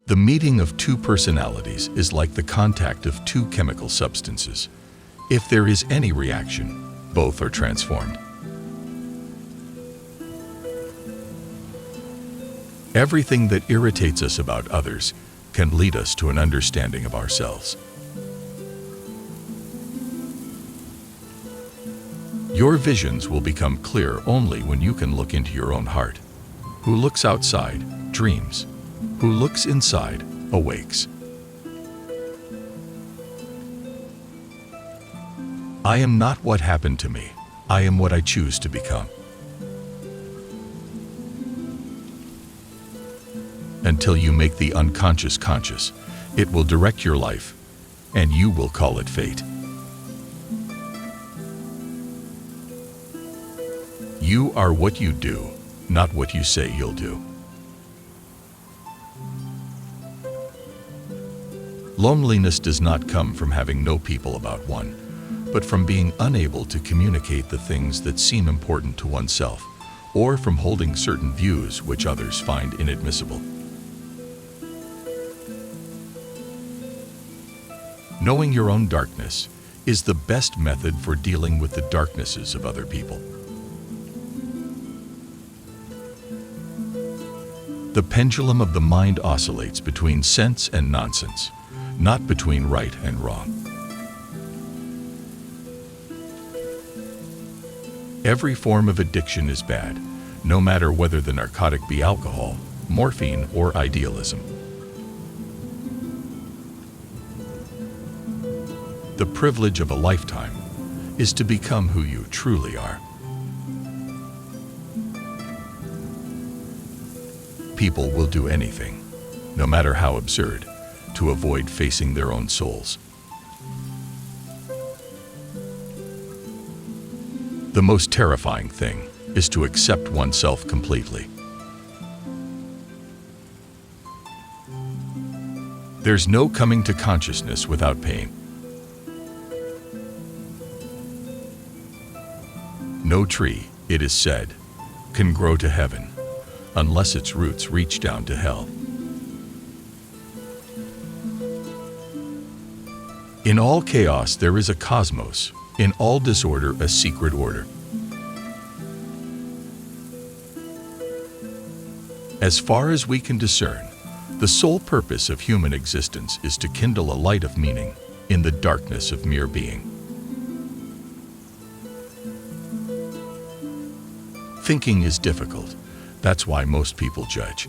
The meeting of two personalities is like the contact of two chemical substances. If there is any reaction, both are transformed. Everything that irritates us about others can lead us to an understanding of ourselves. Your visions will become clear only when you can look into your own heart. Who looks outside, dreams. Who looks inside, awakes. I am not what happened to me. I am what I choose to become. Until you make the unconscious conscious, it will direct your life, and you will call it fate. You are what you do, not what you say you'll do. Loneliness does not come from having no people about one, but from being unable to communicate the things that seem important to oneself, or from holding certain views which others find inadmissible. Knowing your own darkness is the best method for dealing with the darknesses of other people. The pendulum of the mind oscillates between sense and nonsense, not between right and wrong. Every form of addiction is bad, no matter whether the narcotic be alcohol, morphine, or idealism. The privilege of a lifetime is to become who you truly are. People will do anything, no matter how absurd, to avoid facing their own souls. The most terrifying thing is to accept oneself completely. There's no coming to consciousness without pain. No tree, it is said, can grow to heaven unless its roots reach down to hell. In all chaos there is a cosmos, in all disorder a secret order. As far as we can discern, the sole purpose of human existence is to kindle a light of meaning in the darkness of mere being. Thinking is difficult. That's why most people judge.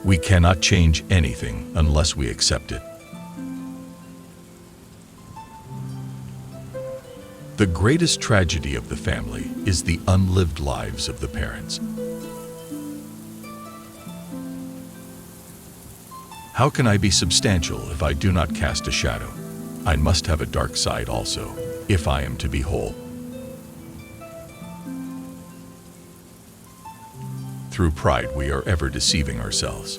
We cannot change anything unless we accept it. The greatest tragedy of the family is the unlived lives of the parents. How can I be substantial if I do not cast a shadow? I must have a dark side also, if I am to be whole. Through pride we are ever deceiving ourselves.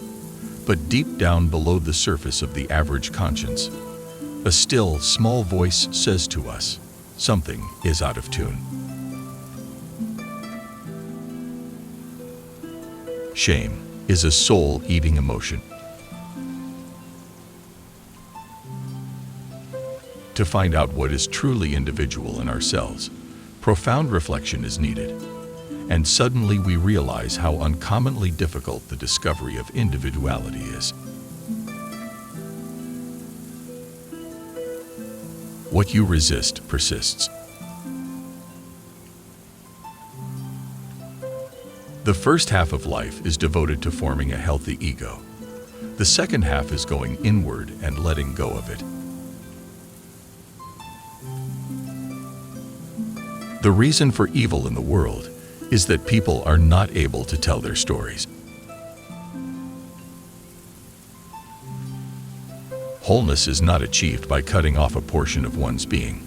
But deep down below the surface of the average conscience, a still, small voice says to us, something is out of tune. Shame is a soul-eating emotion. To find out what is truly individual in ourselves, profound reflection is needed. And suddenly we realize how uncommonly difficult the discovery of individuality is. What you resist persists. The first half of life is devoted to forming a healthy ego. The second half is going inward and letting go of it. The reason for evil in the world is that people are not able to tell their stories. Wholeness is not achieved by cutting off a portion of one's being,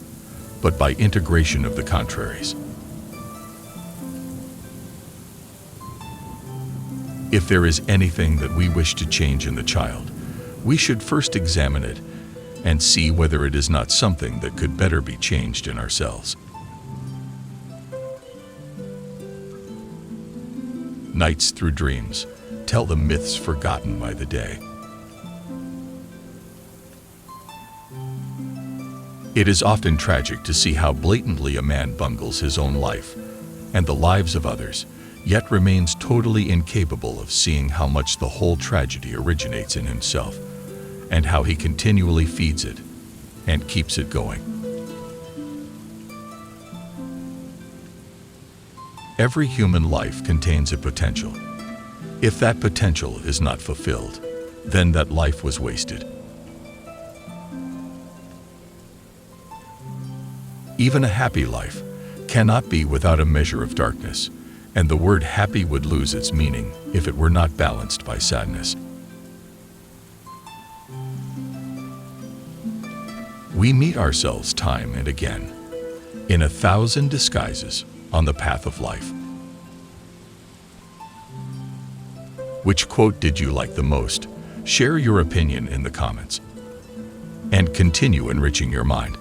but by integration of the contraries. If there is anything that we wish to change in the child, we should first examine it and see whether it is not something that could better be changed in ourselves. nights through dreams, tell the myths forgotten by the day. It is often tragic to see how blatantly a man bungles his own life and the lives of others, yet remains totally incapable of seeing how much the whole tragedy originates in himself, and how he continually feeds it and keeps it going. Every human life contains a potential. If that potential is not fulfilled, then that life was wasted. Even a happy life cannot be without a measure of darkness, and the word happy would lose its meaning if it were not balanced by sadness. We meet ourselves time and again, in 1,000 disguises on the path of life. Which quote did you like the most? Share your opinion in the comments, and continue enriching your mind.